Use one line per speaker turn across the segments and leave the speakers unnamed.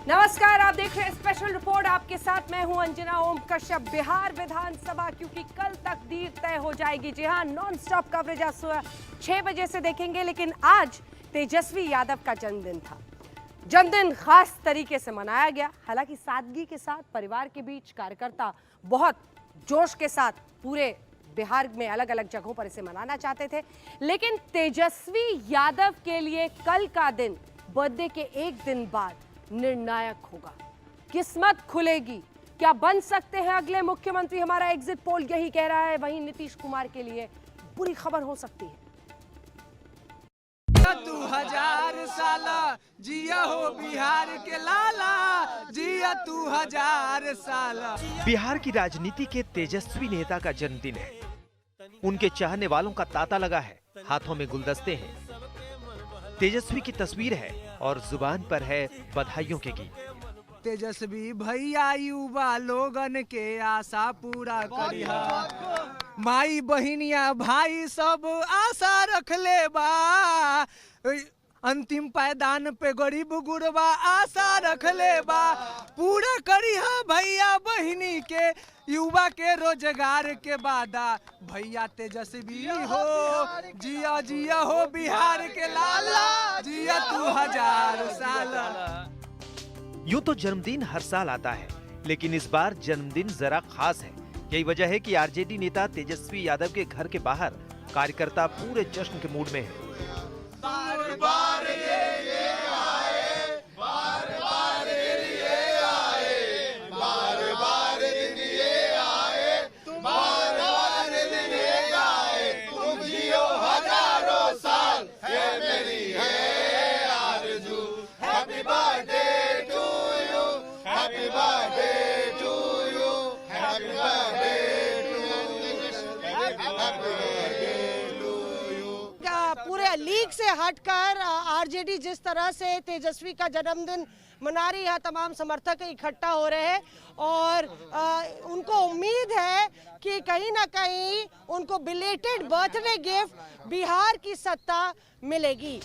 नमस्कार, आप देख रहे हैं स्पेशल रिपोर्ट। आपके साथ मैं हूं अंजना ओम कश्यप। बिहार विधानसभा क्योंकि कल तकदीर तय हो जाएगी। जी हां, नॉन स्टॉप कवरेज आज सुबह 6 बजे से देखेंगे। लेकिन आज तेजस्वी यादव का जन्मदिन था। जन्मदिन खास तरीके से मनाया गया, हालांकि सादगी के साथ। परिवार के बीच कार्यकर्ता बहुत जोश के साथ पूरे बिहार में अलग अलग जगहों पर इसे मनाना चाहते थे। लेकिन तेजस्वी यादव के लिए कल का दिन बर्थडे के एक दिन बाद निर्णायक होगा। किस्मत खुलेगी, क्या बन सकते हैं अगले मुख्यमंत्री? हमारा एग्जिट पोल यही कह रहा है। वहीं नीतीश कुमार के लिए बुरी खबर हो सकती है।
2000 साला जिया हो बिहार के लाला, जिया 2000 साला।
बिहार की राजनीति के तेजस्वी नेता का जन्मदिन है। उनके चाहने वालों का तांता लगा है, हाथों में गुलदस्ते हैं। तेजस्वी की तस्वीर है और जुबान पर है बधाइयों के गीत।
तेजस्वी भैया युवा लोगन के आशा पूरा करिहा, माई बहिनिया भाई सब आशा रख ले बा, अंतिम पायदान पे गरीब गुरबा आशा रख ले बा, पूरा करिहा भैया बहिनी के युवा के रोजगार के वादा, भैया तेजस्वी हो जिया जिया हो बिहार के लाला, जिया 2000 साला।
यूं तो जन्मदिन हर साल आता है, लेकिन इस बार जन्मदिन जरा खास है। यही वजह है कि आरजेडी नेता तेजस्वी यादव के घर के बाहर कार्यकर्ता पूरे जश्न के मूड में हैं।
बार बार ये आए, बार बार ये आए, बार बार ये आए, बार बार ये आए, तुम जियो हजारों साल, है मेरी है आरज़ू। Happy birthday to you, happy birthday to you, happy birthday to you.
पूरे लीग से हटकर आरजेडी जिस तरह से तेजस्वी का जन्मदिन मना रही है, तमाम समर्थक इकट्ठा हो रहे हैं और उनको उम्मीद है कि कहीं ना कहीं उनको बिलेटेड बर्थडे गिफ्ट बिहार की सत्ता मिलेगी।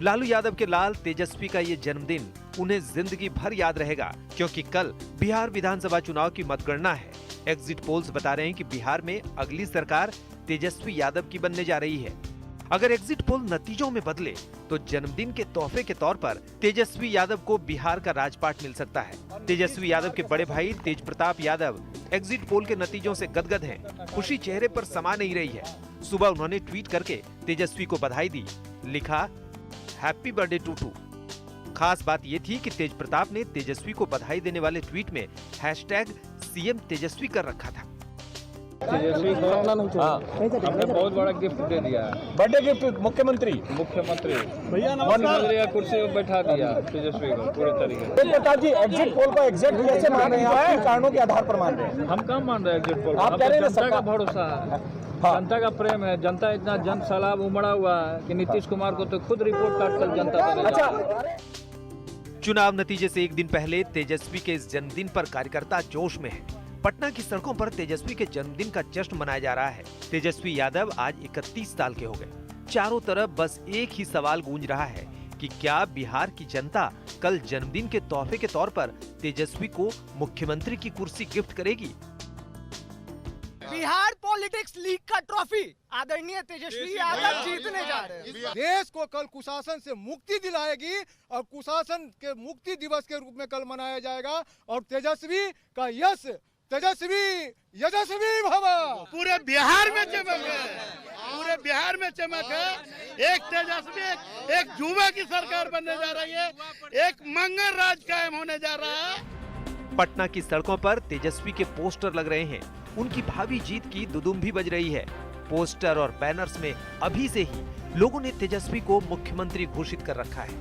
लालू यादव के लाल तेजस्वी का ये जन्मदिन उन्हें जिंदगी भर याद रहेगा, क्योंकि कल बिहार विधानसभा चुनाव की मतगणना है। एग्जिट पोल्स बता रहे हैं कि बिहार में अगली सरकार तेजस्वी यादव की बनने जा रही है। अगर एग्जिट पोल नतीजों में बदले तो जन्मदिन के तोहफे के तौर पर तेजस्वी यादव को बिहार का राजपाट मिल सकता है। तेजस्वी यादव के बड़े भाई तेज प्रताप यादव एग्जिट पोल के नतीजों से गदगद हैं। खुशी चेहरे पर समा नहीं रही है। सुबह उन्होंने ट्वीट करके तेजस्वी को बधाई दी, लिखा हैप्पी बर्थडे टू। खास बात ये थी कि तेज प्रताप ने तेजस्वी को बधाई देने वाले ट्वीट में #CM तेजस्वी कर रखा था।
तेजस्वी को हमने बहुत बड़ा गिफ्ट दे दिया,
बर्थडे गिफ्ट। मुख्यमंत्री
भैया नमस्कार, कुर्सी पर बैठा दिया तेजस्वी को पूरे तरीके से।
पिताजी एग्जिट पोल को एग्जैक्ट कैसे मान रहे हैं? कारणों के आधार पर मान रहे हैं?
हम कम मान रहे हैं एग्जिट पोल,
आप कह रहे हैं
जनता का भरोसा है, जनता का प्रेम है। जनता इतना जन सैलाब उमड़ा हुआ है कि नीतीश कुमार को तो खुद रिपोर्ट कार्ड कल जनता देने जा रही है।
चुनाव नतीजे से एक दिन पहले तेजस्वी के इस जन्मदिन पर कार्यकर्ता जोश में है। पटना की सड़कों पर तेजस्वी के जन्मदिन का जश्न मनाया जा रहा है। तेजस्वी यादव आज 31 साल के हो गए। चारों तरफ बस एक ही सवाल गूंज रहा है कि क्या बिहार की जनता कल जन्मदिन के तोहफे के तौर पर तेजस्वी को मुख्यमंत्री की कुर्सी गिफ्ट करेगी?
बिहार पॉलिटिक्स लीग का ट्रॉफी आदरणीय तेजस्वी यादव जीतने जा रहे हैं।
देश को कल कुशासन से मुक्ति दिलाएगी और कुशासन के मुक्ति दिवस के रूप में कल मनाया जाएगा। और तेजस्वी का यश, यशस्वी भव
पूरे बिहार में चमक है, पूरे बिहार में चमक है। एक तेजस्वी, एक युवा की सरकार बनने जा रही है, एक मंगल राज कायम होने जा रहा है।
पटना की सड़कों पर तेजस्वी के पोस्टर लग रहे हैं। उनकी भावी जीत की दुदुम भी बज रही है। पोस्टर और बैनर्स में अभी से ही लोगों ने तेजस्वी को मुख्यमंत्री घोषित कर रखा है।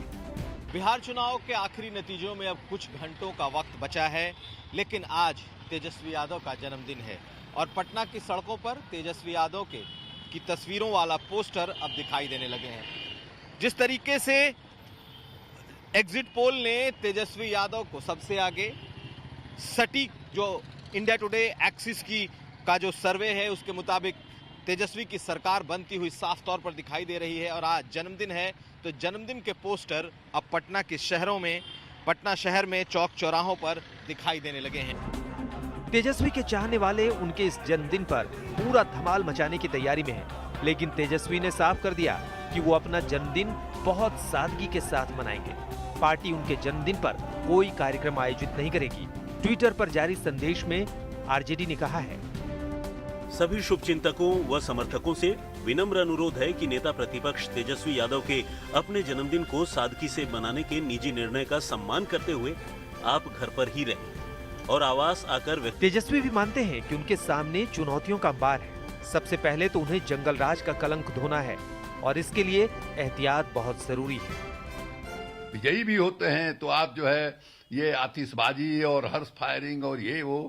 बिहार चुनाव के आखिरी नतीजों में अब कुछ घंटों का वक्त बचा है, लेकिन आज तेजस्वी यादव का जन्मदिन है और पटना की सड़कों पर तेजस्वी यादव की तस्वीरों वाला पोस्टर अब दिखाई देने लगे हैं। जिस तरीके से एग्जिट पोल ने तेजस्वी यादव को सबसे आगे, सटीक जो इंडिया टुडे एक्सिस का जो सर्वे है उसके मुताबिक तेजस्वी की सरकार बनती हुई साफ तौर पर दिखाई दे रही है। और आज जन्मदिन है तो जन्मदिन के पोस्टर अब पटना के शहरों में पटना शहर में चौक चौराहों पर दिखाई देने लगे हैं।
तेजस्वी के चाहने वाले उनके इस जन्मदिन पर पूरा धमाल मचाने की तैयारी में हैं, लेकिन तेजस्वी ने साफ कर दिया कि वो अपना जन्मदिन बहुत सादगी के साथ मनाएंगे। पार्टी उनके जन्मदिन पर कोई कार्यक्रम आयोजित नहीं करेगी। ट्विटर पर जारी संदेश में आरजेडी ने कहा है,
सभी शुभचिंतकों व समर्थकों से विनम्र अनुरोध है कि नेता प्रतिपक्ष तेजस्वी यादव के अपने जन्मदिन को सादगी से मनाने के निजी निर्णय का सम्मान करते हुए आप घर पर ही रहें और आवास आकर
तेजस्वी भी मानते हैं कि उनके सामने चुनौतियों का अंबार है। सबसे पहले तो उन्हें जंगल राज का कलंक धोना है और इसके लिए एहतियात बहुत जरूरी है।
विजयी भी होते हैं तो आप जो है ये आतिशबाजी और हर्ष फायरिंग और ये वो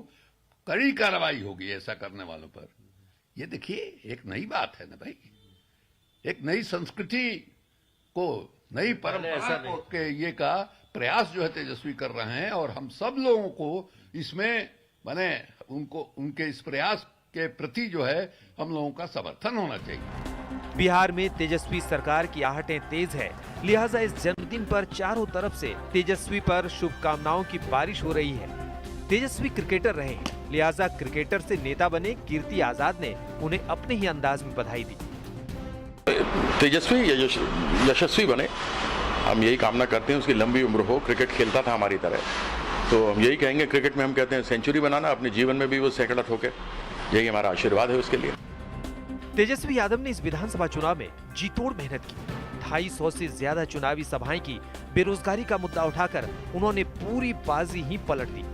कड़ी कार्रवाई होगी ऐसा करने वालों पर। ये देखिए एक नई बात है ना भाई, एक नई संस्कृति को, नई परंपरा को के ये का प्रयास जो है तेजस्वी कर रहे हैं और हम सब लोगों को इसमें माने उनको उनके इस प्रयास के प्रति जो है हम लोगों का समर्थन होना चाहिए।
बिहार में तेजस्वी सरकार की आहटें तेज है, लिहाजा इस जन्मदिन पर चारों तरफ से तेजस्वी पर शुभकामनाओं की बारिश हो रही है। तेजस्वी क्रिकेटर रहे हैं, लिहाजा क्रिकेटर से नेता बने कीर्ति आजाद ने उन्हें अपने ही अंदाज में बधाई दी।
तेजस्वी यशस्वी बने, हम यही कामना करते हैं, उसकी लंबी उम्र हो। क्रिकेट खेलता था हमारी तरह, तो हम यही कहेंगे। क्रिकेट में हम कहते हैं सेंचुरी बनाना, अपने जीवन में भी वो सैकड़ा ठोके, यही हमारा आशीर्वाद है उसके लिए।
तेजस्वी यादव ने इस विधानसभा चुनाव में जीतोड़ मेहनत की, 250 से ज्यादा चुनावी सभाएं की। बेरोजगारी का मुद्दा उठाकर उन्होंने पूरी बाजी ही पलट दी।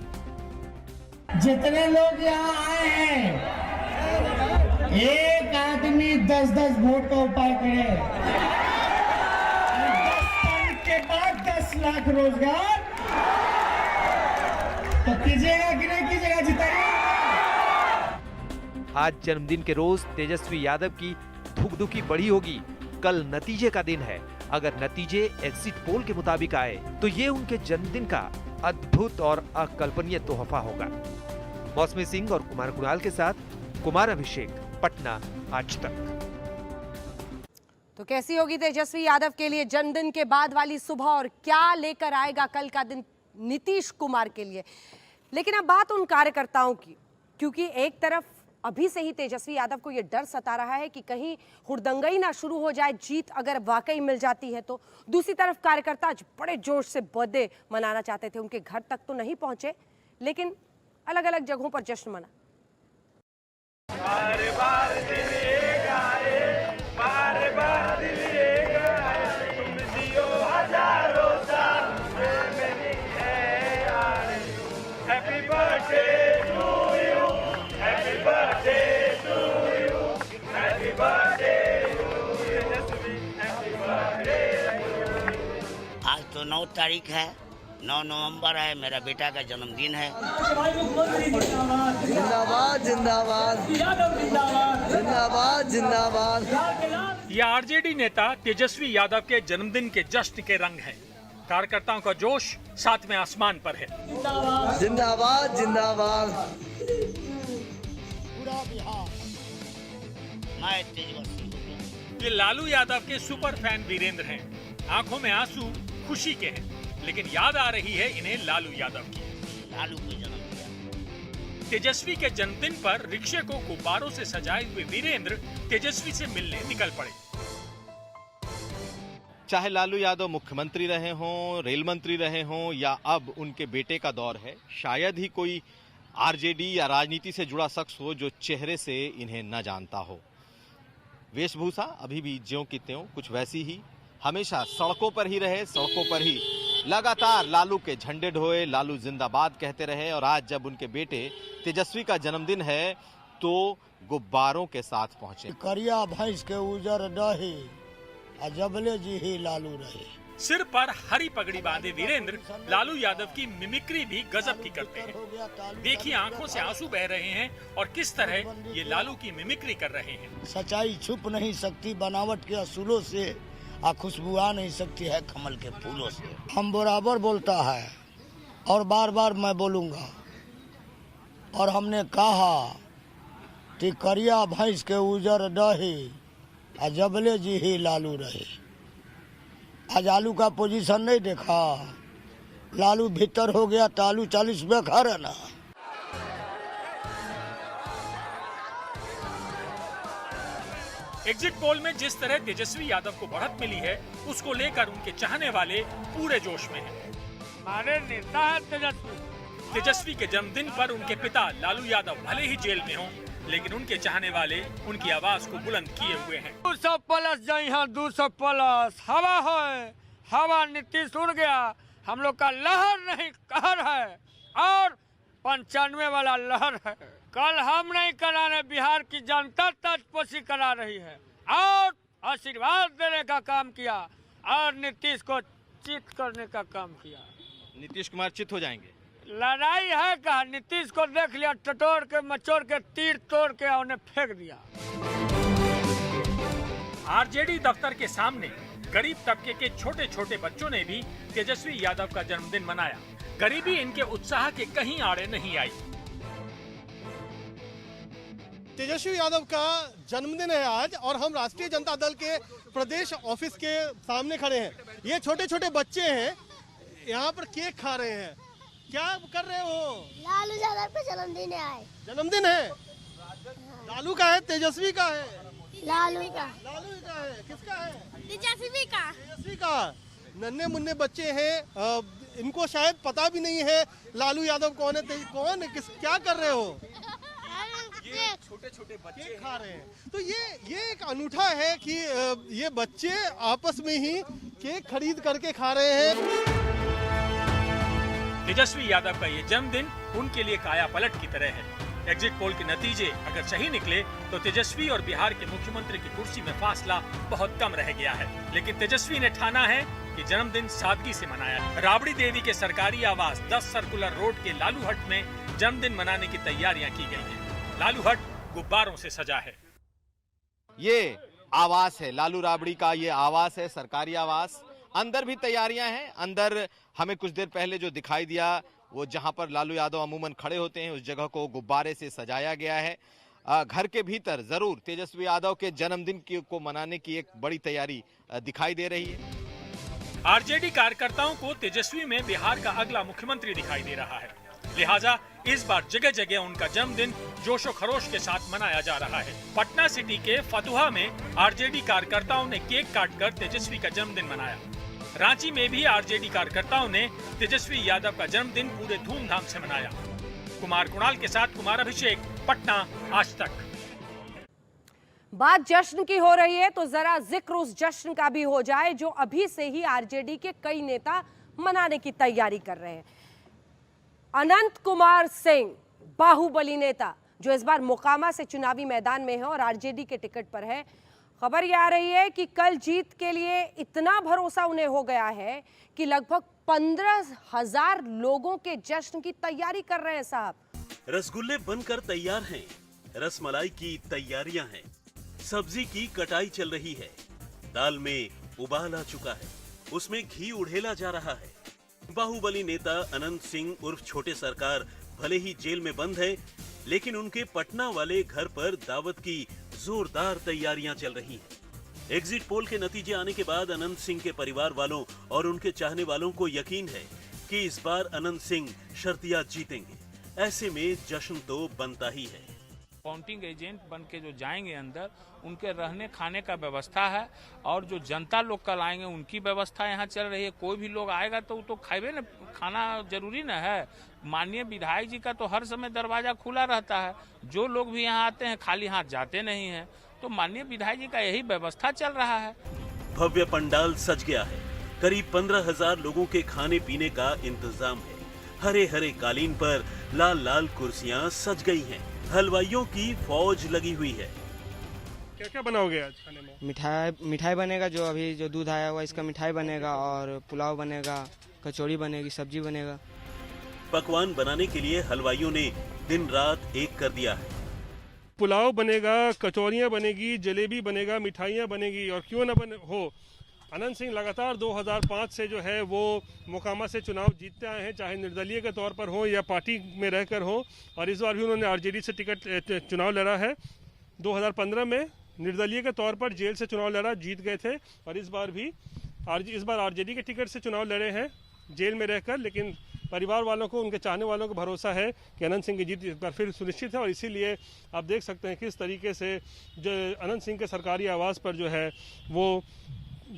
जितने लोग यहाँ आए हैं, एक आदमी 10-10 वोट का उपाय करे, 10 साल के बाद 10 लाख रोजगार, तो कीजिएगा कि नहीं कीजिएगा, जिताइएगा।
आज जन्मदिन के रोज तेजस्वी यादव की धुकधुकी बढ़ी होगी। कल नतीजे का दिन है। अगर नतीजे एग्जिट पोल के मुताबिक आए तो ये उनके जन्मदिन का अद्भुत और अकल्पनीय तोहफा होगा। मौसमी सिंह और कुमार कुणाल के साथ कुमार अभिषेक, पटना, आज तक।
तो कैसी होगी तेजस्वी यादव के लिए जन्मदिन के बाद वाली सुबह और क्या लेकर आएगा कल का दिन नीतीश कुमार के लिए। लेकिन अब बात उन कार्यकर्ताओं की, क्योंकि एक तरफ अभी से ही तेजस्वी यादव को यह डर सता रहा है कि कहीं हुड़दंगई ना शुरू हो जाए, जीत अगर वाकई मिल जाती है तो। दूसरी तरफ कार्यकर्ता आज बड़े जोश से बर्थडे मनाना चाहते थे, उनके घर तक तो नहीं पहुंचे, लेकिन अलग अलग जगहों पर जश्न मना। बार बार तुम जियो हजारों साल, मेरी है यार। Happy birthday to you, happy birthday to you, happy birthday to you, happy birthday.
आज तो 9 तारीख है, 9 नवंबर है, मेरा बेटा का जन्मदिन है।
जिंदाबाद जिंदाबाद जिंदाबाद जिंदाबाद।
ये आरजेडी नेता तेजस्वी यादव के जन्मदिन के जश्न के रंग हैं। कार्यकर्ताओं का जोश सातवें आसमान पर है।
जिंदाबाद जिंदाबाद।
ये लालू यादव के सुपर फैन वीरेंद्र हैं। आंखों में आंसू खुशी के हैं, लेकिन याद आ रही है इन्हें लालू यादव की।
लालू को जन्म दिया।
तेजस्वी के जन्मदिन पर रिक्शे को गुब्बारों से सजाए हुए वीरेंद्र तेजस्वी से मिलने निकल पड़े।
चाहे लालू यादव मुख्यमंत्री रहे हों, रेल मंत्री रहे हों या अब उनके बेटे का दौर है, शायद ही कोई आरजेडी या राजनीति से जुड़ा शख्स हो जो चेहरे से इन्हें न जानता हो। वेशभूषा अभी भी ज्यों की त्यों कुछ वैसी ही, हमेशा सड़कों पर ही रहे, सड़कों पर ही लगातार लालू के झंडे ढोए, लालू जिंदाबाद कहते रहे। और आज जब उनके बेटे तेजस्वी का जन्मदिन है तो गुब्बारों के साथ पहुंचे।
करिया भैंस के उजर डहे, जबले जी ही लालू रहे।
सिर पर हरी पगड़ी बांधे वीरेंद्र लालू यादव की मिमिक्री भी गजब की करते हैं। देखिए आंखों से आंसू बह रहे हैं और किस तरह ये लालू की मिमिक्री कर रहे हैं।
सच्चाई छुप नहीं सकती बनावट के असूलों से, खुशबू आ नहीं सकती है कमल के फूलों से। हम बराबर बोलता है और बार बार मैं बोलूंगा। और हमने कहा कि करिया भैंस के उजर डहे, जबले जी ही लालू रहे। आज आलू का पोजीशन नहीं देखा, लालू भीतर हो गया तो आलू 40 रुपया खा रहा ना।
एग्जिट पोल में जिस तरह तेजस्वी यादव को बढ़त मिली है, उसको लेकर उनके चाहने वाले पूरे जोश में हैं।
हमारे नेता है
तेजस्वी के जन्मदिन पर उनके पिता लालू यादव भले ही जेल में हों, लेकिन उनके चाहने वाले उनकी आवाज को बुलंद किए हुए हैं।
200 प्लस जहाँ 200 प्लस हवा है, हवा नीतीश उड़ गया, हम लोग का लहर नहीं कहर है और 95 वाला लहर है। कल हम नहीं करा रहे, बिहार की जनता ताजपोशी करा रही है और आशीर्वाद देने का काम किया और नीतीश को चित करने का काम किया।
नीतीश कुमार चित हो जाएंगे?
लड़ाई है कहा, नीतीश को देख लिया, टटोर के मचोर के तीर तोड़ के उन्हें फेंक दिया।
आरजेडी दफ्तर के सामने गरीब तबके के छोटे छोटे बच्चों ने भी तेजस्वी यादव का जन्मदिन मनाया। गरीबी इनके उत्साह के कहीं आड़े नहीं आई।
तेजस्वी यादव का जन्मदिन है आज और हम राष्ट्रीय जनता दल के प्रदेश ऑफिस के सामने खड़े हैं। ये छोटे छोटे बच्चे हैं, यहाँ पर केक खा रहे हैं। क्या कर रहे हो?
लालू यादव का जन्मदिन है आज।
जन्मदिन है? लालू का है, तेजस्वी का है?
लालू का।
लालू का है, किसका है?
तेजस्वी का।
तेजस्वी का। नन्हे मुन्ने बच्चे हैं, इनको शायद पता भी नहीं है लालू यादव कौन है, कौन है, क्या कर रहे हो?
छोटे छोटे बच्चे
खा रहे हैं। तो ये एक अनूठा है कि ये बच्चे आपस में ही केक खरीद करके खा रहे हैं।
तेजस्वी यादव का ये जन्मदिन उनके लिए काया पलट की तरह है। एग्जिट पोल के नतीजे अगर सही निकले तो तेजस्वी और बिहार के मुख्यमंत्री की कुर्सी में फासला बहुत कम रह गया है। लेकिन तेजस्वी ने ठाना है कि जन्मदिन सादगी से मनाया। राबड़ी देवी के सरकारी आवास 10 सर्कुलर रोड के लालू हट में जन्मदिन मनाने की तैयारियां की गई हैं। लालू हट गुब्बारों से सजा है।
ये आवास है लालू राबड़ी का, ये आवास है, सरकारी आवास। अंदर भी तैयारियां हैं। अंदर हमें कुछ देर पहले जो दिखाई दिया, वो जहां पर लालू यादव अमूमन खड़े होते हैं, उस जगह को गुब्बारे से सजाया गया है। घर के भीतर जरूर तेजस्वी यादव के जन्मदिन को मनाने की एक बड़ी तैयारी दिखाई दे रही है।
आरजेडी कार्यकर्ताओं को तेजस्वी में बिहार का अगला मुख्यमंत्री दिखाई दे रहा है। लिहाजा इस बार जगह जगह उनका जन्मदिन जोशो खरोश के साथ मनाया जा रहा है। पटना सिटी के फतुहा में आरजेडी कार्यकर्ताओं ने केक काटकर तेजस्वी का जन्मदिन मनाया। रांची में भी आरजेडी कार्यकर्ताओं ने तेजस्वी यादव का जन्मदिन पूरे धूमधाम से मनाया। कुमार कुणाल के साथ कुमार अभिषेक, पटना, आज तक।
बात जश्न की हो रही है तो जरा जिक्र उस जश्न का भी हो जाए जो अभी से ही आरजेडी के कई नेता मनाने की तैयारी कर रहे हैं। अनंत कुमार सिंह, बाहुबली नेता, जो इस बार मोकामा से चुनावी मैदान में है और आरजेडी के टिकट पर है। खबर यह आ रही है कि कल जीत के लिए इतना भरोसा उन्हें हो गया है कि लगभग 15,000 लोगों के जश्न की तैयारी कर रहे हैं साहब।
रसगुल्ले बनकर तैयार हैं, रसमलाई की तैयारियां हैं, सब्जी की कटाई चल रही है, दाल में उबाल आ चुका है, उसमें घी उड़ेला जा रहा है। बाहुबली नेता अनंत सिंह उर्फ छोटे सरकार भले ही जेल में बंद है, लेकिन उनके पटना वाले घर पर दावत की जोरदार तैयारियां चल रही हैं। एग्जिट पोल के नतीजे आने के बाद अनंत सिंह के परिवार वालों और उनके चाहने वालों को यकीन है कि इस बार अनंत सिंह शर्तिया जीतेंगे। ऐसे में जश्न तो बनता ही है।
काउंटिंग एजेंट बन के जो जाएंगे अंदर, उनके रहने खाने का व्यवस्था है और जो जनता लोग कल आएंगे उनकी व्यवस्था यहाँ चल रही है। कोई भी लोग आएगा तो वो तो खाएबे न, खाना जरूरी न है। माननीय विधायक जी का तो हर समय दरवाजा खुला रहता है, जो लोग भी यहाँ आते हैं खाली हाथ जाते नहीं हैं। तो माननीय विधायक जी का यही व्यवस्था चल रहा है।
भव्य पंडाल सज गया है, करीब 15,000 लोगों के खाने पीने का इंतजाम है। हरे हरे कालीन पर लाल लाल कुर्सियां सज गई हैं, हलवाइयों की फौज लगी हुई है।
क्या क्या बनाओगे आज खाने में?
मिठाई बनेगा, जो अभी जो दूध आया हुआ इसका मिठाई बनेगा, और पुलाव बनेगा, कचौड़ी बनेगी, सब्जी बनेगा।
पकवान बनाने के लिए हलवाइयों ने दिन रात एक कर दिया है।
पुलाव बनेगा, कचौरियाँ बनेगी, जलेबी बनेगा, मिठाइयाँ बनेगी, और क्यों न हो, अनंत सिंह लगातार 2005 से जो है वो मोकामा से चुनाव जीतते आए हैं, चाहे निर्दलीय के तौर पर हो या पार्टी में रहकर हो। और इस बार भी उन्होंने आरजेडी से टिकट चुनाव लड़ा है। 2015 में निर्दलीय के तौर पर जेल से चुनाव लड़ा, जीत गए थे, और इस बार आरजेडी के टिकट से चुनाव लड़े हैं जेल में रहकर, लेकिन परिवार वालों को, उनके चाहने वालों को भरोसा है कि अनंत सिंह की जीत इस बार फिर सुनिश्चित है। और इसीलिए आप देख सकते हैं किस तरीके से जो अनंत सिंह के सरकारी आवास पर जो है वो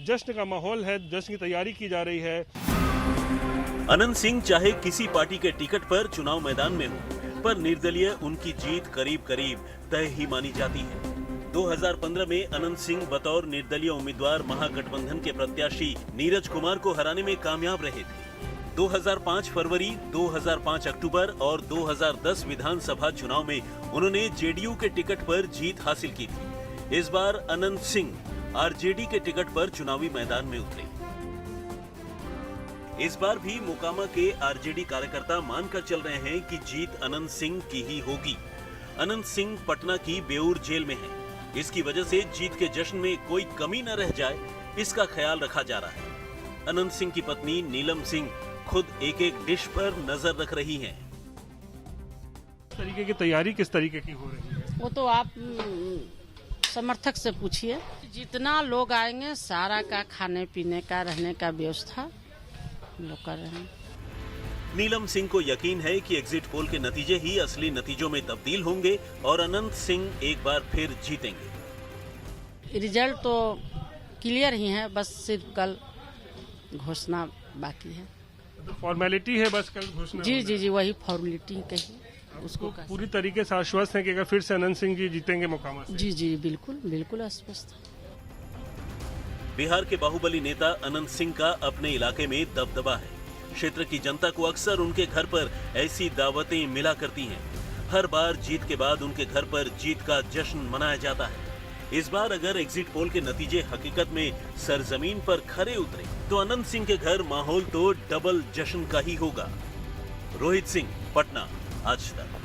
जश्न का माहौल है, जश्न की तैयारी की जा रही है।
अनंत सिंह चाहे किसी पार्टी के टिकट पर चुनाव मैदान में हो, पर निर्दलीय उनकी जीत करीब करीब तय ही मानी जाती है। 2015 में अनंत सिंह बतौर निर्दलीय उम्मीदवार महागठबंधन के प्रत्याशी नीरज कुमार को हराने में कामयाब रहे थे। 2005 फरवरी, 2005 अक्टूबर और 2010 विधानसभा चुनाव में उन्होंने जेडीयू के टिकट पर जीत हासिल की थी। इस बार अनंत सिंह आरजेडी के टिकट पर चुनावी मैदान में उतरे। इस बार भी मोकामा के आरजेडी कार्यकर्ता मानकर चल रहे हैं कि जीत अनंत सिंह की ही होगी। अनंत सिंह पटना की बेऊर जेल में है। इसकी वजह से जीत के जश्न में कोई कमी न रह जाए, इसका ख्याल रखा जा रहा है। अनंत सिंह की पत्नी नीलम सिंह खुद एक एक डिश पर नजर रख रही हैं।
इस तरीके की तैयारी किस तरीके की हो रही है
वो तो आप समर्थक से पूछिए। जितना लोग आएंगे सारा का खाने पीने का, रहने का व्यवस्था लोग कर रहे हैं।
नीलम सिंह को यकीन है कि एग्जिट पोल के नतीजे ही असली नतीजों में तब्दील होंगे और अनंत सिंह एक बार फिर जीतेंगे।
रिजल्ट तो क्लियर ही है, बस सिर्फ कल घोषणा बाकी है।
फॉर्मेलिटी है बस, कल घोषणा।
जी वही फॉर्मेलिटी कही उसको।
पूरी तरीके से आश्वस्त है कि अगर फिर से अनंत सिंह जी जीतेंगे मोकामा से?
जी बिल्कुल आश्वस्त।
बिहार के बाहुबली नेता अनंत सिंह का अपने इलाके में दबदबा है। क्षेत्र की जनता को अक्सर उनके घर पर ऐसी दावतें मिला करती हैं। हर बार जीत के बाद उनके घर पर जीत का जश्न मनाया जाता है। इस बार अगर एग्जिट पोल के नतीजे हकीकत में सरजमीन पर खरे उतरे तो अनंत सिंह के घर माहौल तो डबल जश्न का ही होगा। रोहित सिंह, पटना, आज तक।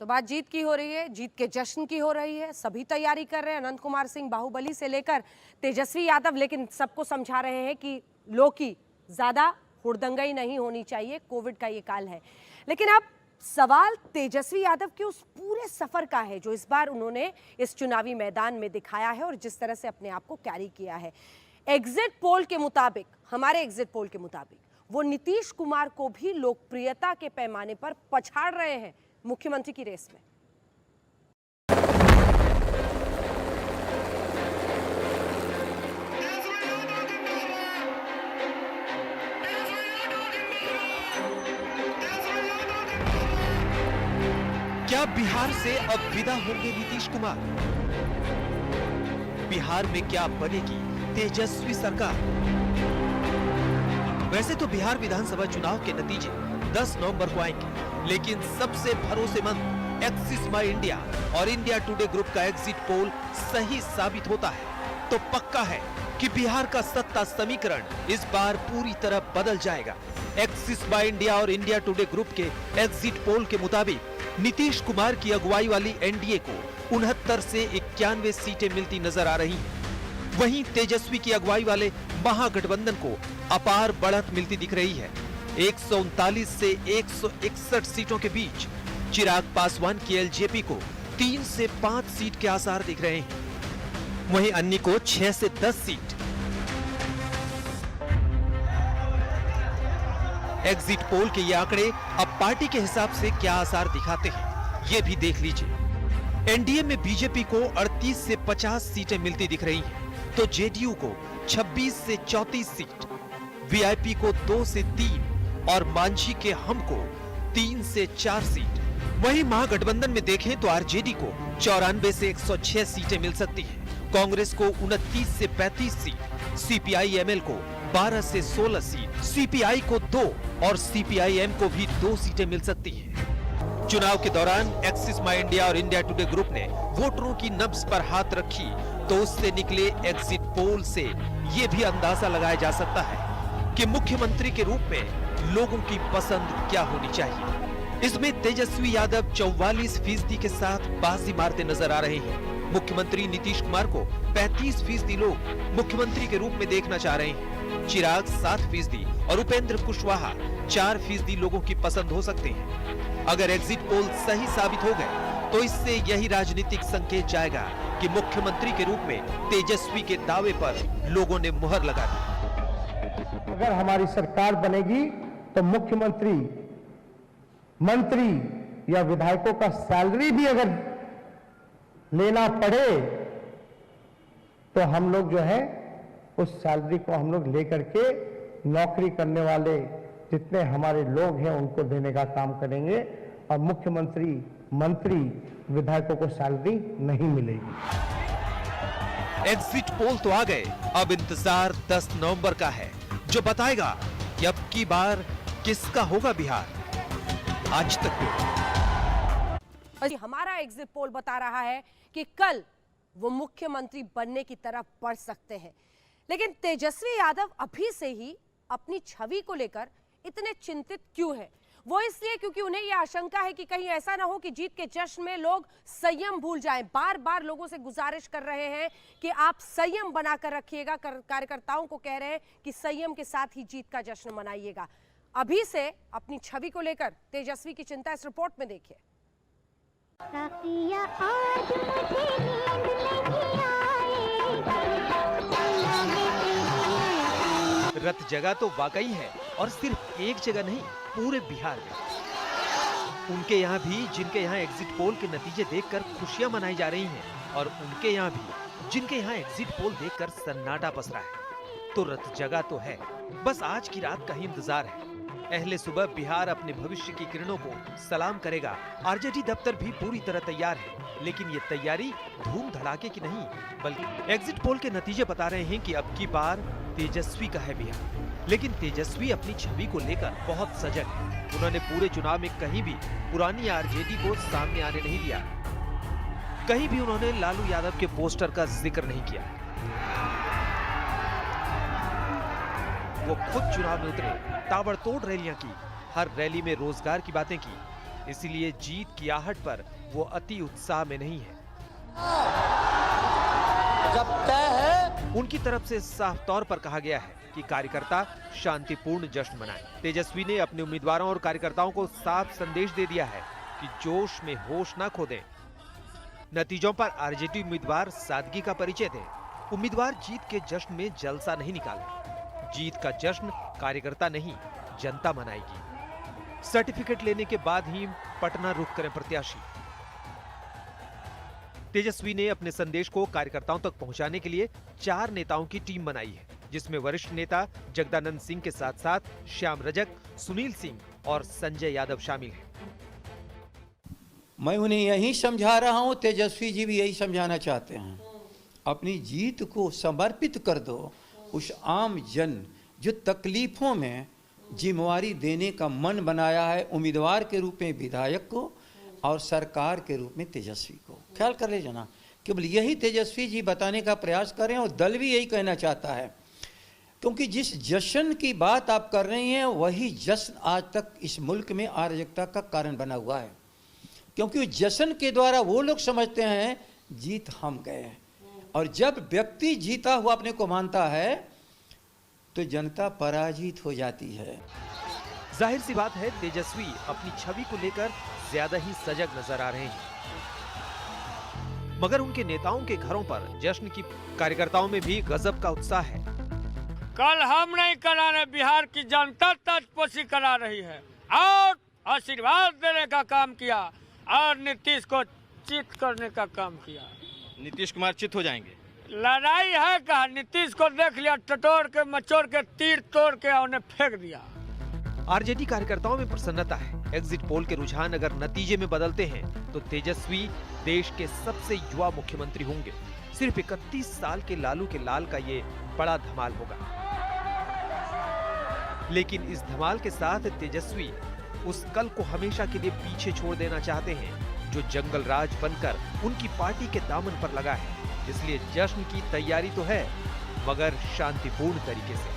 तो बात जीत की हो रही है, जीत के जश्न की हो रही है। सभी तैयारी कर रहे हैं, अनंत कुमार सिंह बाहुबली से लेकर तेजस्वी यादव, लेकिन सबको समझा रहे हैं कि लोग की ज्यादा हुड़दंगई नहीं होनी चाहिए, कोविड का ये काल है। लेकिन अब सवाल तेजस्वी यादव के उस पूरे सफर का है जो इस बार उन्होंने इस चुनावी मैदान में दिखाया है और जिस तरह से अपने आप को कैरी किया है। एग्जिट पोल के मुताबिक, हमारे एग्जिट पोल के मुताबिक, वो नीतीश कुमार को भी लोकप्रियता के पैमाने पर पछाड़ रहे हैं मुख्यमंत्री की रेस में।
क्या बिहार से अब विदा होंगे नीतीश कुमार? बिहार में क्या बनेगी तेजस्वी सरकार? वैसे तो बिहार विधानसभा चुनाव के नतीजे 10 नवंबर को आएंगे, लेकिन सबसे भरोसेमंद एक्सिस माई इंडिया और इंडिया टुडे ग्रुप का एग्जिट पोल सही साबित होता है तो पक्का है कि बिहार का सत्ता समीकरण इस बार पूरी तरह बदल जाएगा। एक्सिस माई इंडिया और इंडिया टुडे ग्रुप के एग्जिट पोल के मुताबिक नीतीश कुमार की अगुवाई वाली एनडीए को 69 से 91 सीटें मिलती नजर आ रही हैं। वहीं तेजस्वी की अगुवाई वाले महागठबंधन को अपार बढ़त मिलती दिख रही है। 139 से 161 सीटों के बीच चिराग पासवान की एलजेपी को 3 से 5 सीट के आसार दिख रहे हैं। वहीं अन्य को 6 से 10 सीट। एग्जिट पोल के ये आंकड़े अब पार्टी के हिसाब से क्या आसार दिखाते हैं, ये भी देख लीजिए। एनडीए में बीजेपी को 38 से 50 सीटें मिलती दिख रही हैं, तो जेडीयू को 26 से 34 सीट, वीआईपी को 2 से 3 और मांझी के हम को 3 से 4 सीट। वहीं महागठबंधन में देखें तो आरजेडी को 94 से 106 सीटें मिल सकती हैं, कांग्रेस को 29 से 35 सीट, सीपीआई-एमएल को 12 से 16 सीट, सीपीआई को 2 और सीपीआई-एम को भी 2 सीटें मिल सकती हैं। चुनाव के दौरान एक्सिस माई इंडिया और इंडिया टुडे ग्रुप ने वोटरों की नब्ज पर हाथ रखी तो उससे निकले एग्जिट पोल से ये भी अंदाजा लगाया जा सकता है कि मुख्यमंत्री के रूप में लोगों की पसंद क्या होनी चाहिए। इसमें तेजस्वी यादव 44% के साथ बाजी मारते नजर आ रहे हैं। मुख्यमंत्री नीतीश कुमार को 35% लोग मुख्यमंत्री के रूप में देखना चाह रहे हैं। चिराग 7% और उपेंद्र कुशवाहा 4% लोगों की पसंद हो सकते हैं। अगर एग्जिट पोल सही साबित हो गए तो इससे यही राजनीतिक संकेत जाएगा कि मुख्यमंत्री के रूप में तेजस्वी के दावे पर लोगों ने मुहर लगा दी।
अगर हमारी सरकार बनेगी तो मुख्यमंत्री, मंत्री या विधायकों का सैलरी भी अगर लेना पड़े तो हम लोग जो है उस सैलरी को हम लोग लेकर के नौकरी करने वाले जितने हमारे लोग हैं उनको देने का काम करेंगे और मुख्यमंत्री, मंत्री, विधायकों को सैलरी नहीं मिलेगी।
एग्जिट पोल तो आ गए, अब इंतजार 10 नवंबर का है जो बताएगा कि अब की बार किसका होगा बिहार। आज तक
हमारा एग्जिट पोल बता रहा है कि कल वो मुख्यमंत्री बनने की तरफ बढ़ सकते हैं, लेकिन तेजस्वी यादव अभी से ही अपनी छवि को लेकर इतने चिंतित क्यों है? वो इसलिए क्योंकि उन्हें यह आशंका है कि कहीं ऐसा ना हो कि जीत के जश्न में लोग संयम भूल जाएं। बार बार लोगों से गुजारिश कर रहे हैं कि आप संयम बनाकर रखिएगा, कार्यकर्ताओं को कह रहे हैं कि संयम के साथ ही जीत का जश्न मनाइएगा। अभी से अपनी छवि को लेकर तेजस्वी की चिंता इस रिपोर्ट में देखिए।
रथ जगह तो वाकई है और सिर्फ एक जगह नहीं, पूरे बिहार में। उनके यहाँ भी जिनके यहाँ एग्जिट पोल के नतीजे देखकर खुशियां मनाई जा रही हैं और उनके यहाँ भी जिनके यहाँ एग्जिट पोल देखकर सन्नाटा पसरा है। तो रथ जगह तो है, बस आज की रात का ही इंतजार है। अहले सुबह बिहार अपने भविष्य की किरणों को सलाम करेगा। आरजेडी दफ्तर भी पूरी तरह तैयार है, लेकिन ये तैयारी धूम धड़ाके की नहीं, बल्कि एग्जिट पोल के नतीजे बता रहे हैं कि अब की बार तेजस्वी का है बिहार। लेकिन तेजस्वी अपनी छवि को लेकर बहुत सजग है। उन्होंने पूरे चुनाव में कहीं भी पुरानी आरजेडी को सामने आने नहीं दिया, कहीं भी उन्होंने लालू यादव के पोस्टर का जिक्र नहीं किया। वो खुद चुनाव में उतरे, ताबड़तोड़ रैलियां की, हर रैली में रोजगार की बातें की। इसीलिए जीत की आहट पर वो अति उत्साह में नहीं है।
जब तय है
उनकी तरफ से साफ तौर पर कहा गया है कि कार्यकर्ता शांतिपूर्ण जश्न मनाएं। तेजस्वी ने अपने उम्मीदवारों और कार्यकर्ताओं को साफ संदेश दे दिया है कि जोश में होश ना खो दें। नतीजों पर आरजेडी उम्मीदवार सादगी का परिचय दें। उम्मीदवार जीत के जश्न में जलसा नहीं निकाले। जीत का जश्न कार्यकर्ता नहीं, जनता मनाएगी। सर्टिफिकेट लेने के बाद ही पटना रुख करें प्रत्याशी। तेजस्वी ने अपने संदेश को कार्यकर्ताओं तक पहुंचाने के लिए 4 नेताओं की टीम बनाई है, जिसमें वरिष्ठ नेता जगदानंद सिंह के साथ साथ श्याम रजक, सुनील सिंह और संजय यादव शामिल हैं।
मैं उन्हें यही समझा रहा हूं, तेजस्वी जी भी यही समझाना चाहते हैं। अपनी जीत को समर्पित कर दो उस आम जन जो तकलीफों में जिम्मेवारी देने का मन बनाया है, उम्मीदवार के रूप में विधायक को और सरकार के रूप में तेजस्वी को। ख्याल कर ले जना, केवल यही तेजस्वी जी बताने का प्रयास करें और दल भी यही कहना चाहता है, क्योंकि जिस जश्न की बात आप कर रही हैं वही जश्न आज तक इस मुल्क में अराजकता का कारण बना हुआ है। क्योंकि जश्न के द्वारा वो लोग समझते हैं जीत हम गए, और जब व्यक्ति जीता हुआ अपने को मानता है तो जनता पराजित हो जाती है।
जाहिर सी बात है, तेजस्वी अपनी छवि को लेकर ज्यादा ही सजग नजर आ रहे हैं, मगर उनके नेताओं के घरों पर जश्न की कार्यकर्ताओं में भी गजब का उत्साह है।
कल हम नहीं करा रहे, बिहार की जनता ताजपोशी करा रही है और आशीर्वाद देने का काम किया और नीतीश को चित करने का काम किया।
नीतीश कुमार चित हो जाएंगे?
लड़ाई है कहा, नीतीश को देख लिया, टटोर के मचोर के तीर तोड़ के उन्हें फेंक दिया।
आरजेडी कार्यकर्ताओं में प्रसन्नता है। एग्जिट पोल के रुझान अगर नतीजे में बदलते हैं तो तेजस्वी देश के सबसे युवा मुख्यमंत्री होंगे। सिर्फ 31 साल के लालू के लाल का ये बड़ा धमाल होगा। लेकिन इस धमाल के साथ तेजस्वी उस कल को हमेशा के लिए पीछे छोड़ देना चाहते हैं जो जंगल राज बनकर उनकी पार्टी के दामन पर लगा है। इसलिए जश्न की तैयारी तो है, मगर शांतिपूर्ण तरीके से।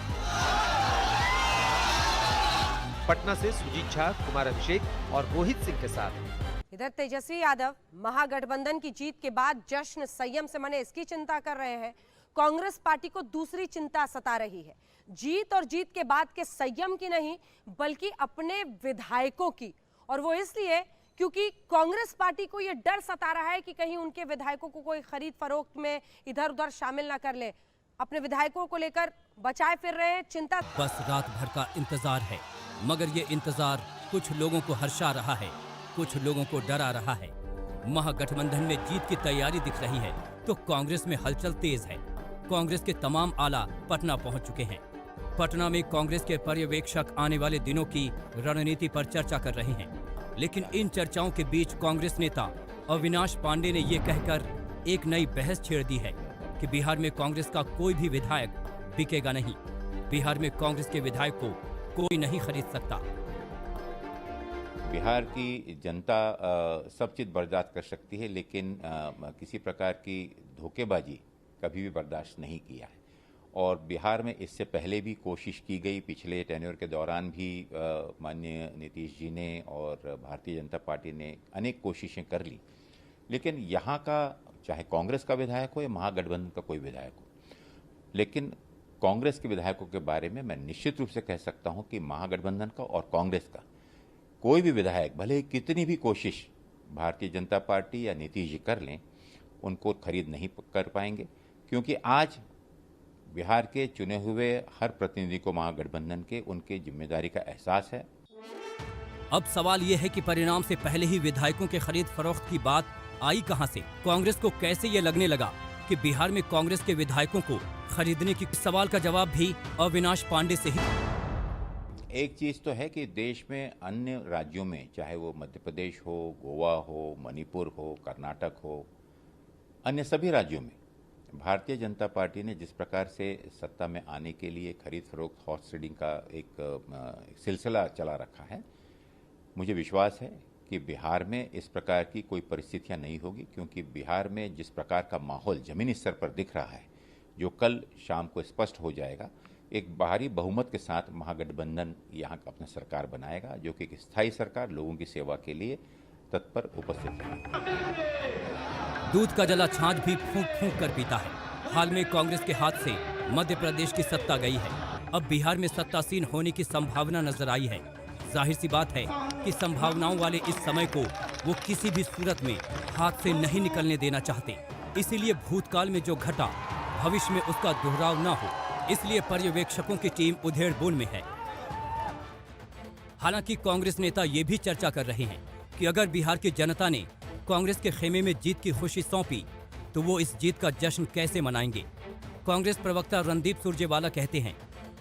पटना से सुजीत झा, कुमार अभिषेक और रोहित सिंह के साथ।
इधर तेजस्वी यादव महागठबंधन की जीत के बाद जश्न संयम से मने इसकी चिंता कर रहे हैं। कांग्रेस पार्टी को दूसरी चिंता सता रही है, जीत और जीत के बाद के संयम की नहीं बल्कि अपने विधायकों की। और वो इसलिए क्योंकि कांग्रेस पार्टी को यह डर सता रहा है कि कहीं उनके विधायकों को कोई खरीद फरोख्त में इधर उधर शामिल ना कर ले। अपने विधायकों को लेकर बचाए फिर रहे हैं, चिंता।
बस रात भर का इंतजार है, मगर ये इंतजार कुछ लोगों को हर्षा रहा है, कुछ लोगों को डरा रहा है। महागठबंधन में जीत की तैयारी दिख रही है तो कांग्रेस में हलचल तेज है। कांग्रेस के तमाम आला पटना पहुंच चुके हैं। पटना में कांग्रेस के पर्यवेक्षक आने वाले दिनों की रणनीति पर चर्चा कर रहे हैं, लेकिन इन चर्चाओं के बीच कांग्रेस नेता अविनाश पांडे ने ये कहकर एक नई बहस छेड़ दी है कि बिहार में कांग्रेस का कोई भी विधायक बिकेगा नहीं। बिहार में कांग्रेस के विधायक को कोई नहीं खरीद सकता।
बिहार की जनता सब चीज़ बर्दाश्त कर सकती है, लेकिन किसी प्रकार की धोखेबाजी कभी भी बर्दाश्त नहीं किया है। और बिहार में इससे पहले भी कोशिश की गई, पिछले टेन्योर के दौरान भी माननीय नीतीश जी ने और भारतीय जनता पार्टी ने अनेक कोशिशें कर ली, लेकिन यहाँ का चाहे कांग्रेस का विधायक हो या महागठबंधन का कोई विधायक हो, लेकिन कांग्रेस के विधायकों के बारे में मैं निश्चित रूप से कह सकता हूँ कि महागठबंधन का और कांग्रेस का कोई भी विधायक भले कितनी भी कोशिश भारतीय जनता पार्टी या नीतीश जी कर लें, उनको खरीद नहीं कर पाएंगे, क्योंकि आज बिहार के चुने हुए हर प्रतिनिधि को महागठबंधन के उनके जिम्मेदारी का एहसास है।
अब सवाल ये है कि परिणाम से पहले ही विधायकों के खरीद फरोख्त की बात आई कहां से? कांग्रेस को कैसे ये लगने लगा कि बिहार में कांग्रेस के विधायकों को खरीदने की? सवाल का जवाब भी अविनाश पांडे से ही।
एक चीज़ तो है कि देश में अन्य राज्यों में, चाहे वो मध्य प्रदेश हो, गोवा हो, मणिपुर हो, कर्नाटक हो, अन्य सभी राज्यों में भारतीय जनता पार्टी ने जिस प्रकार से सत्ता में आने के लिए खरीद फरोख्त हॉर्स ट्रेडिंग का एक सिलसिला चला रखा है, मुझे विश्वास है कि बिहार में इस प्रकार की कोई परिस्थितियां नहीं होगी, क्योंकि बिहार में जिस प्रकार का माहौल जमीनी स्तर पर दिख रहा है, जो कल शाम को स्पष्ट हो जाएगा, एक भारी बहुमत के साथ महागठबंधन यहाँ का अपना सरकार बनाएगा, जो कि एक स्थायी सरकार लोगों की सेवा के लिए तत्पर उपस्थित है।
दूध का जला छाछ भी फूंक फूंक कर पीता है। हाल में कांग्रेस के हाथ से मध्य प्रदेश की सत्ता गई है, अब बिहार में सत्तासीन होने की संभावना नजर आई है। जाहिर सी बात है कि संभावनाओं वाले इस समय को वो किसी भी सूरत में हाथ से नहीं निकलने देना चाहते। इसीलिए भूतकाल में जो घटा भविष्य में उसका दोहराव न हो, इसलिए पर्यवेक्षकों की टीम उधेड़-बुन में है। हालांकि कांग्रेस नेता ये भी चर्चा कर रहे हैं कि अगर बिहार की जनता ने कांग्रेस के खेमे में जीत की खुशी सौंपी तो वो इस जीत का जश्न कैसे मनाएंगे। कांग्रेस प्रवक्ता रणदीप सुरजेवाला कहते हैं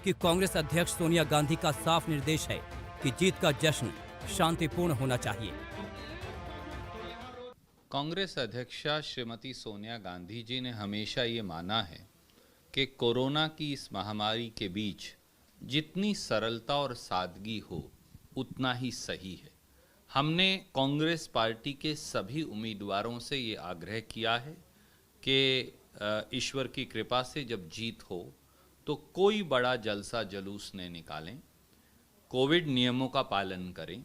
कि कांग्रेस अध्यक्ष सोनिया गांधी का साफ निर्देश है कि जीत का जश्न शांतिपूर्ण होना चाहिए।
कांग्रेस अध्यक्षा श्रीमती सोनिया गांधी जी ने हमेशा ये माना है कि कोरोना की इस महामारी के बीच जितनी सरलता और सादगी हो उतना ही सही है। हमने कांग्रेस पार्टी के सभी उम्मीदवारों से ये आग्रह किया है कि ईश्वर की कृपा से जब जीत हो तो कोई बड़ा जलसा जुलूस न निकालें, कोविड नियमों का पालन करें,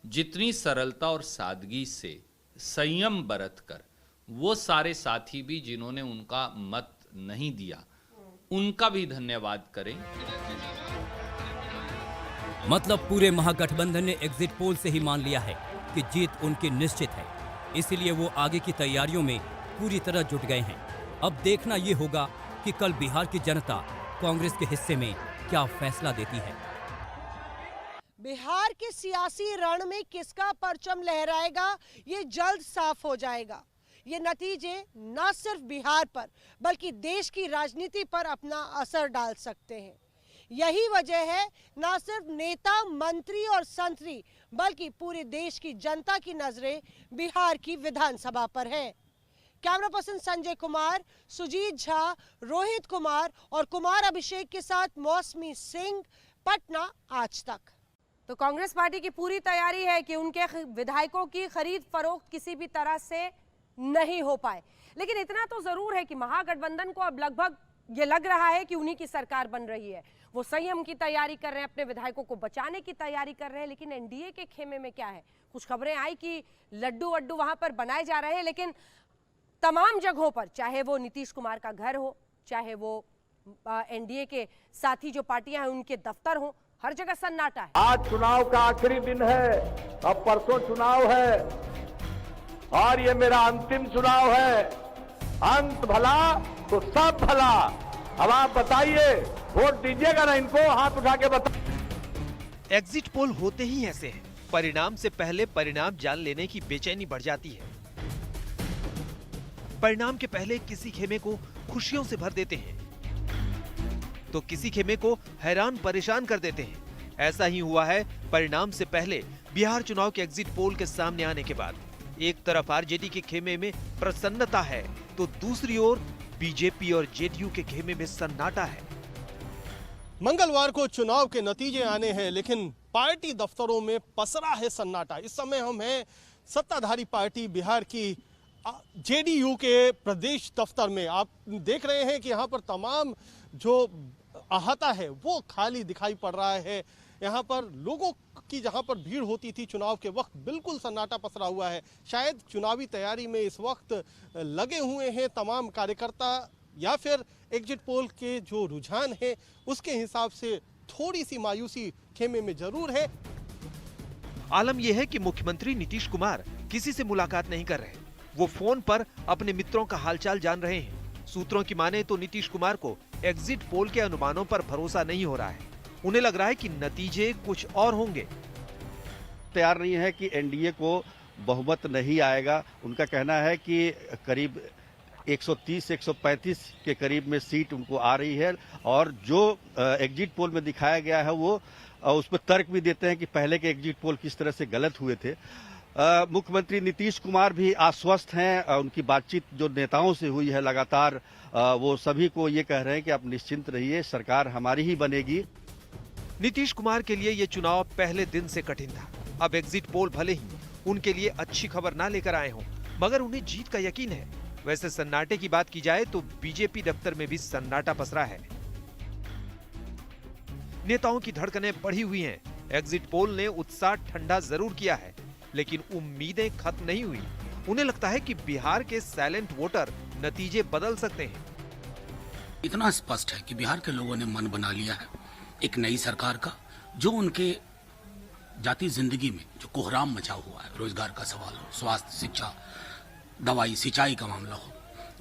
जितनी सरलता और सादगी से संयम बरत कर वो सारे साथी भी जिन्होंने उनका मत नहीं दिया उनका भी धन्यवाद करें।
मतलब पूरे महागठबंधन ने एग्जिट पोल से ही मान लिया है कि जीत उनकी निश्चित है, इसीलिए वो आगे की तैयारियों में पूरी तरह जुट गए हैं। अब देखना ये होगा कि कल बिहार की जनता कांग्रेस के हिस्से में क्या फैसला देती है।
बिहार के सियासी रण में किसका परचम लहराएगा ये जल्द साफ हो जाएगा। ये नतीजे न सिर्फ बिहार पर बल्कि देश की राजनीति पर अपना असर डाल सकते हैं। यही वजह है न सिर्फ नेता, मंत्री और संतरी बल्कि पूरे देश की जनता की नजरें बिहार की विधानसभा पर है। कैमरा पर्सन संजय कुमार, सुजीत झा, रोहित कुमार और कुमार अभिषेक के साथ मौसमी सिंह, पटना आज तक।
तो कांग्रेस पार्टी की पूरी तैयारी है कि उनके विधायकों की खरीद फरोख्त किसी भी तरह से नहीं हो पाए, लेकिन इतना तो जरूर है कि महागठबंधन को अब लगभग ये लग रहा है कि उन्हीं की सरकार बन रही है। वो संयम की तैयारी कर रहे हैं, अपने विधायकों को बचाने की तैयारी कर रहे हैं। लेकिन एनडीए के खेमे में क्या है? कुछ खबरें आई कि लड्डू वड्डू वहां पर बनाए जा रहे हैं, लेकिन तमाम जगहों पर, चाहे वो नीतीश कुमार का घर हो, चाहे वो एनडीए के साथी जो पार्टियां हैं उनके दफ्तर हो, हर जगह सन्नाटा है।
आज चुनाव का आखिरी दिन है, अब परसों चुनाव है और ये मेरा अंतिम चुनाव है। अंत भला तो सब भला, अब आप बताइए, वोट दीजिएगा ना इनको? हाथ उठा के बताइए।
एग्जिट पोल होते ही ऐसे हैं। परिणाम से पहले परिणाम जान लेने की बेचैनी बढ़ जाती है। परिणाम के पहले किसी खेमे को खुशियों से भर देते हैं तो किसी खेमे को हैरान परेशान कर देते हैं। ऐसा ही हुआ है परिणाम से पहले बिहार चुनाव के एग्जिट पोल के सामने आने के बाद। एक तरफ आरजेडी के खेमे में प्रसन्नता है तो दूसरी ओर बीजेपी और जेडीयू के खेमे में सन्नाटा है।
मंगलवार को चुनाव के नतीजे आने हैं, लेकिन पार्टी दफ्तरों में पसरा है सन्नाटा। इस समय हम हैं सत्ताधारी पार्टी बिहार की जेडीयू के प्रदेश दफ्तर में। आप देख रहे हैं कि यहाँ पर तमाम जो अहाता है वो खाली दिखाई पड़ रहा है। यहाँ पर लोगों की जहाँ पर भीड़ होती थी चुनाव के वक्त, बिल्कुल सन्नाटा पसरा हुआ है। शायद चुनावी तैयारी में इस वक्त लगे हुए हैं तमाम कार्यकर्ता, या फिर एग्जिट पोल के जो रुझान है उसके हिसाब से थोड़ी सी मायूसी खेमे में जरूर है।
आलम यह है कि मुख्यमंत्री नीतीश कुमार किसी से मुलाकात नहीं कर रहे। वो फोन पर अपने मित्रों का हालचाल जान रहे हैं। सूत्रों की माने तो नीतीश कुमार को एग्जिट पोल के अनुमानों पर भरोसा नहीं हो रहा है। उन्हें लग रहा है कि नतीजे कुछ और होंगे।
तैयार नहीं है कि एनडीए को बहुमत नहीं आएगा। उनका कहना है कि करीब 130 से 135 के करीब में सीट उनको आ रही है, और जो एग्जिट पोल में दिखाया गया है वो उस पर तर्क भी देते हैं कि पहले के एग्जिट पोल किस तरह से गलत हुए थे। मुख्यमंत्री नीतीश कुमार भी आश्वस्त हैं। उनकी बातचीत जो नेताओं से हुई है लगातार, वो सभी को ये कह रहे हैं कि आप निश्चिंत रहिए, सरकार हमारी ही बनेगी।
नीतीश कुमार के लिए ये चुनाव पहले दिन से कठिन था। अब एग्जिट पोल भले ही उनके लिए अच्छी खबर ना लेकर आए हों, मगर उन्हें जीत का यकीन है। वैसे सन्नाटे की बात की जाए तो बीजेपी दफ्तर में भी सन्नाटा पसरा है। नेताओं की धड़कनें बढ़ी हुई हैं। एग्जिट पोल ने उत्साह ठंडा जरूर किया है, लेकिन उम्मीदें खत्म नहीं हुई। उन्हें लगता है कि बिहार के साइलेंट वोटर नतीजे बदल सकते हैं।
इतना स्पष्ट है कि बिहार के लोगों ने मन बना लिया है एक नई सरकार का, जो उनके जाति जिंदगी में जो कोहराम मचा हुआ है, रोजगार का सवाल हो, स्वास्थ्य, शिक्षा, दवाई, सिंचाई का मामला हो,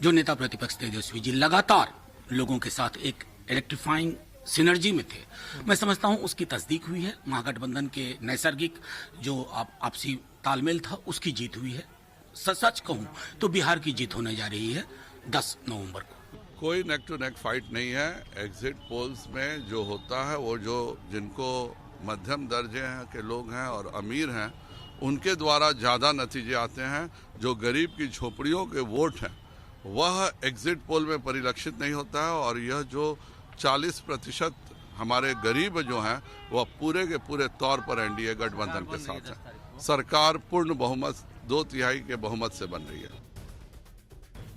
जो नेता प्रतिपक्ष तेजस्वी जी लगातार लोगों के साथ एक इलेक्ट्रीफाइंग सिनर्जी में थे, मैं समझता हूं उसकी तस्दीक हुई है। महागठबंधन के नैसर्गिक जो आपसी तालमेल था उसकी जीत हुई है। सच कहूं तो बिहार की जीत होने जा रही है 10 नवंबर को।
कोई नेक टू नेक फाइट नहीं है। एग्जिट पोल्स में जो होता है वो जो जिनको मध्यम दर्जे हैं के लोग हैं और अमीर हैं उनके द्वारा ज़्यादा नतीजे आते हैं। जो गरीब की झोपड़ियों के वोट हैं वह एग्जिट पोल में परिलक्षित नहीं होता है, और यह जो 40% हमारे गरीब जो हैं वह पूरे के पूरे तौर पर एनडीए गठबंधन के साथ है। सरकार पूर्ण बहुमत 2/3 के बहुमत से बन रही है।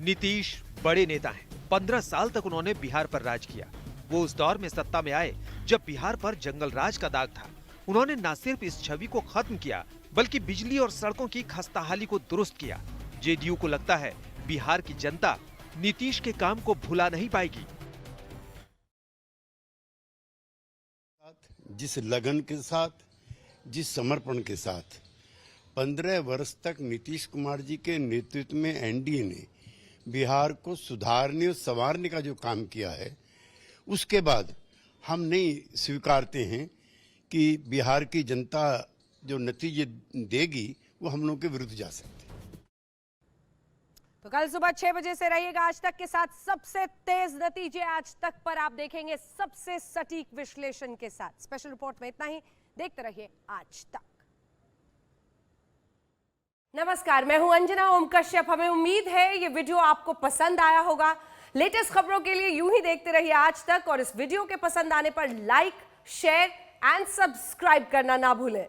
नीतीश बड़े नेता हैं। 15 साल तक उन्होंने बिहार पर राज किया। वो उस दौर में सत्ता में आए जब बिहार पर जंगल राज का दाग था। उन्होंने न सिर्फ इस छवि को खत्म किया, बल्कि बिजली और सड़कों की खस्ताहाली को दुरुस्त किया। जेडीयू को लगता है बिहार की जनता नीतीश के काम को भुला नहीं पाएगी।
जिस लगन के साथ, जिस समर्पण के साथ 15 वर्ष तक नीतीश कुमार जी के नेतृत्व में एनडीए ने बिहार को सुधारने और संवारने का जो काम किया है, उसके बाद हम नहीं स्वीकारते हैं कि बिहार की जनता जो नतीजे देगी वो हम लोगों के विरुद्ध जा सकती है।
तो कल सुबह 6 बजे से रहिएगा आज तक के साथ। सबसे तेज नतीजे आज तक पर आप देखेंगे, सबसे सटीक विश्लेषण के साथ। स्पेशल रिपोर्ट में इतना ही। देखते रहिए आज तक। नमस्कार, मैं हूं अंजना ओम कश्यप। हमें उम्मीद है ये वीडियो आपको पसंद आया होगा। लेटेस्ट खबरों के लिए यूं ही देखते रहिए आज तक, और इस वीडियो के पसंद आने पर लाइक, शेयर एंड सब्सक्राइब करना ना भूलें।